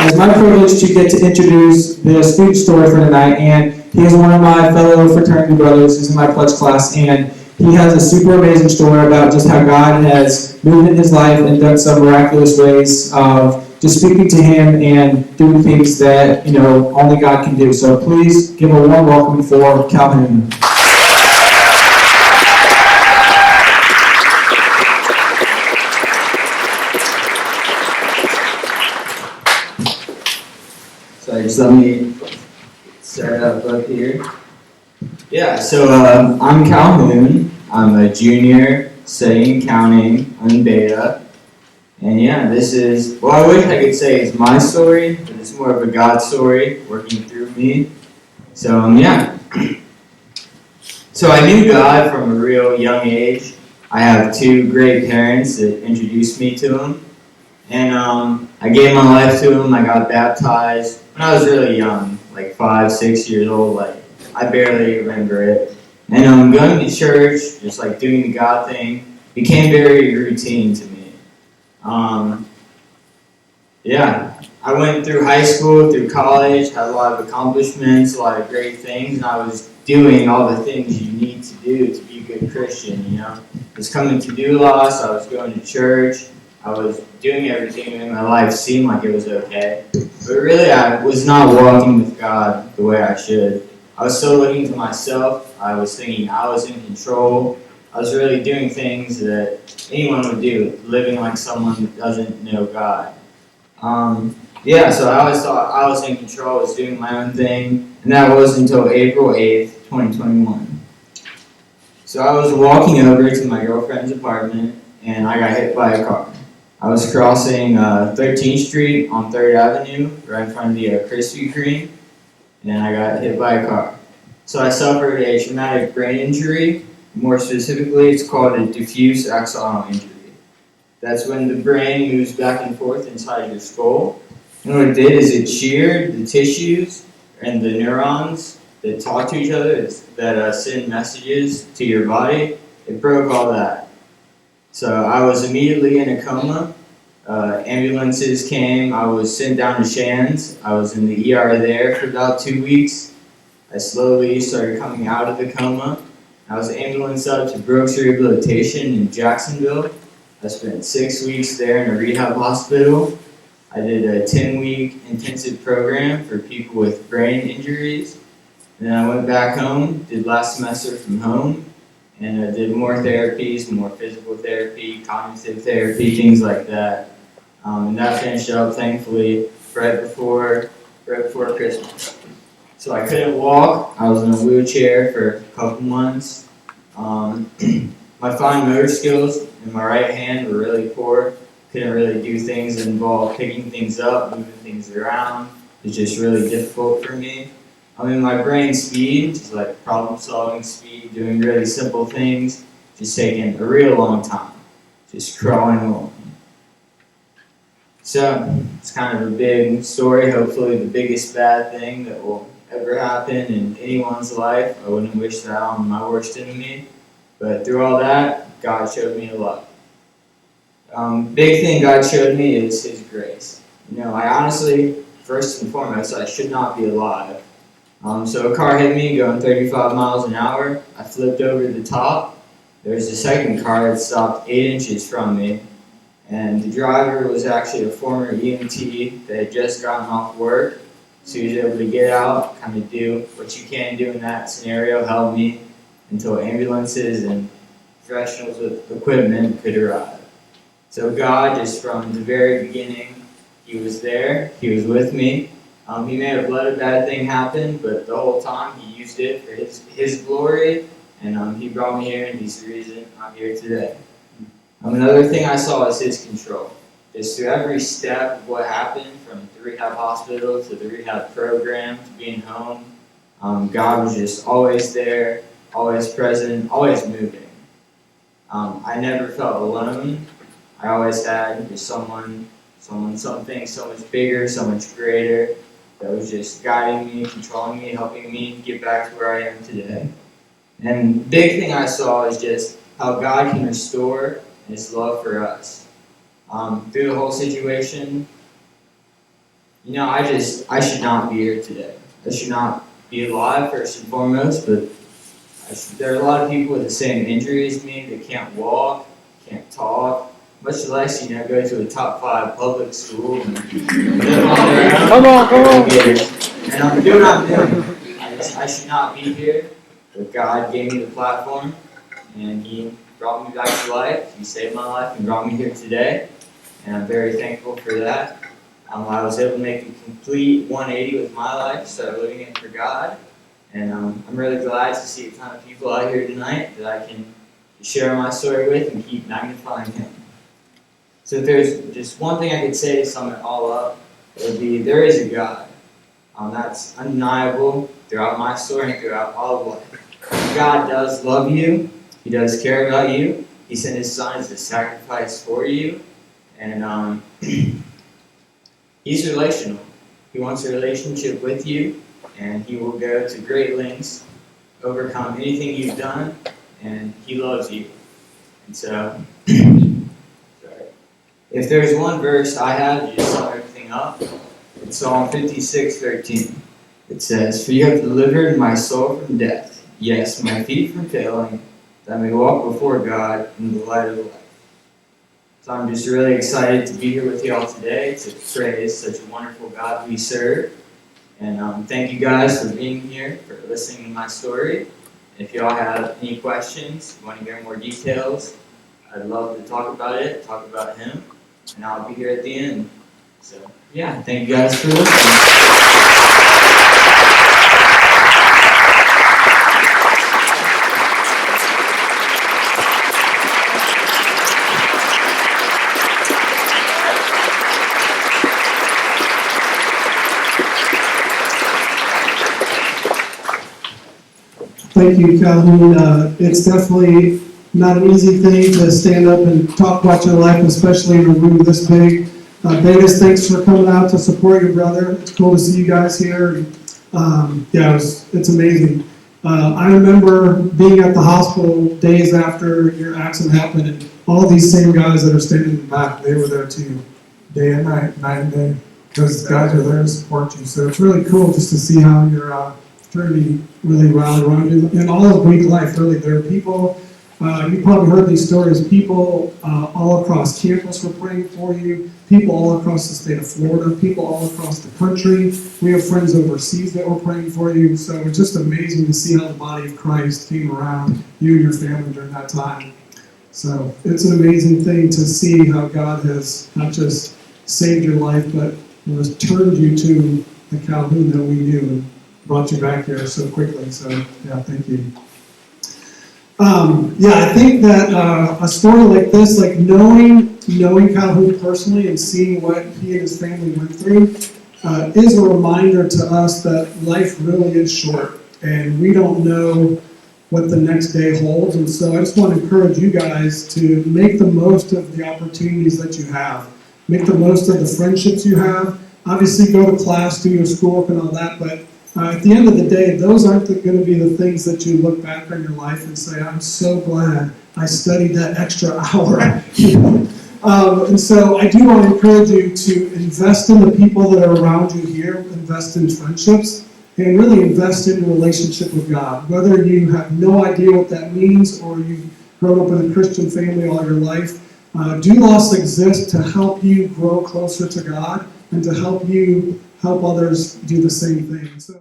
it's my privilege to get to introduce the student story for tonight, and he is one of my fellow fraternity brothers. He's in my pledge class, and he has a super amazing story about just how God has moved in his life and done some miraculous ways of just speaking to him and doing things that, only God can do. So please give a warm welcome for Calhoun. So just let me start up here. Yeah, so I'm Calhoun. I'm a junior studying accounting on beta. And yeah, this is, I wish I could say it's my story, but it's more of a God story working through me. So yeah. So I knew God from a real young age. I have two great parents that introduced me to him. And I gave my life to him. I got baptized when I was really young, like 5, 6 years old. Like, I barely remember it. And going to church, just like doing the God thing, became very routine to me. Yeah, I went through high school, through college, had a lot of accomplishments, a lot of great things, and I was doing all the things you need to do to be a good Christian, I was coming to Doulos, I was going to church, I was doing everything in my life seemed like it was okay. But really, I was not walking with God the way I should. I was still looking to myself, I was thinking I was in control, I was really doing things that anyone would do, living like someone that doesn't know God. So I always thought I was in control, I was doing my own thing, and that was until April 8th, 2021. So I was walking over to my girlfriend's apartment, and I got hit by a car. I was crossing 13th Street on 3rd Avenue, right in front of the Krispy Kreme, and I got hit by a car. So I suffered a traumatic brain injury. More specifically, it's called a diffuse axonal injury. That's when the brain moves back and forth inside your skull. And what it did is it sheared the tissues and the neurons that talk to each other, that send messages to your body. It broke all that. So I was immediately in a coma. Ambulances came. I was sent down to Shands. I was in the ER there for about 2 weeks. I slowly started coming out of the coma. I was ambulanced up to Brooks Rehabilitation in Jacksonville. I spent 6 weeks there in a rehab hospital. I did a 10-week intensive program for people with brain injuries. And then I went back home, did last semester from home, and I did more therapies, more physical therapy, cognitive therapy, things like that. And that finished up, thankfully, right before Christmas. So I couldn't walk. I was in a wheelchair for a couple months. My fine motor skills in my right hand were really poor. Couldn't really do things that involved picking things up, moving things around. It was just really difficult for me. My brain speed, just like problem-solving speed, doing really simple things, just taking a real long time, just crawling along. So, it's kind of a big story, hopefully the biggest bad thing that will ever happen in anyone's life. I wouldn't wish that on my worst enemy, but through all that, God showed me a lot. Big thing God showed me is His grace. I honestly, first and foremost, I should not be alive. So a car hit me going 35 miles an hour. I flipped over the top. There was a second car that stopped 8 inches from me. And the driver was actually a former EMT that had just gotten off work. So he was able to get out, kind of do what you can do in that scenario, help me until ambulances and professionals with equipment could arrive. So God, just from the very beginning, He was there, He was with me. He may have let a bad thing happen, but the whole time He used it for His glory, and He brought me here, and He's the reason I'm here today. Another thing I saw is His control. Just through every step of what happened, from the rehab hospital to the rehab program to being home, God was just always there, always present, always moving. I never felt alone. I always had just something so much bigger, so much greater, that was just guiding me, controlling me, helping me get back to where I am today. And the big thing I saw is just how God can restore His love for us. Through the whole situation, I should not be here today. I should not be alive, first and foremost, but there are a lot of people with the same injury as me that can't walk, can't talk, much less, go to a top 5 public school and live on their own. Come on. And I'm doing what I'm doing. I should not be here, but God gave me the platform, and He brought me back to life. He saved my life and brought me here today, and I'm very thankful for that. I was able to make a complete 180 with my life, start living it for God, and I'm really glad to see a ton of people out here tonight that I can share my story with and keep magnifying Him. So if there's just one thing I could say to sum it all up, it would be there is a God. That's undeniable throughout my story and throughout all of life. God does love you. He does care about you. He sent His Son as a sacrifice for you. And He's relational. He wants a relationship with you, and He will go to great lengths, overcome anything you've done, and He loves you. And so, if there's one verse I have to just sum everything up, it's Psalm 56:13. It says, "For you have delivered my soul from death, yes, my feet from failing, that I may walk before God in the light of life." So I'm just really excited to be here with you all today to praise such a wonderful God we serve. And thank you guys for being here, for listening to my story. If y'all have any questions, you want to hear more details, I'd love to talk about it, talk about Him, and I'll be here at the end. So, yeah, thank you guys for listening. Thank you, Calhoun. It's definitely not an easy thing to stand up and talk about your life, especially in a room this big. Vegas, thanks for coming out to support your brother. It's cool to see you guys here. It's amazing. I remember being at the hospital days after your accident happened, and all these same guys that are standing in the back, they were there too, day and night, night and day. Those guys are there to support you. So it's really cool just to see how your fraternity really rallied around you. And all of Greek life, really, there are people, you probably heard these stories, people all across campus were praying for you, people all across the state of Florida, people all across the country. We have friends overseas that were praying for you. So it's just amazing to see how the body of Christ came around you and your family during that time. So it's an amazing thing to see how God has not just saved your life, but has turned you to the Calhoun that we knew and brought you back here so quickly. So, yeah, thank you. I think that a story like this, like knowing Calhoun personally and seeing what he and his family went through, is a reminder to us that life really is short, and we don't know what the next day holds. And so I just want to encourage you guys to make the most of the opportunities that you have. Make the most of the friendships you have. Obviously, go to class, do your schoolwork and all that, but at the end of the day, those aren't going to be the things that you look back on your life and say, I'm so glad I studied that extra hour. And so I do want to encourage you to invest in the people that are around you here, invest in friendships, and really invest in your relationship with God. Whether you have no idea what that means or you've grown up in a Christian family all your life, Doulos exists to help you grow closer to God and to help you help others do the same thing. So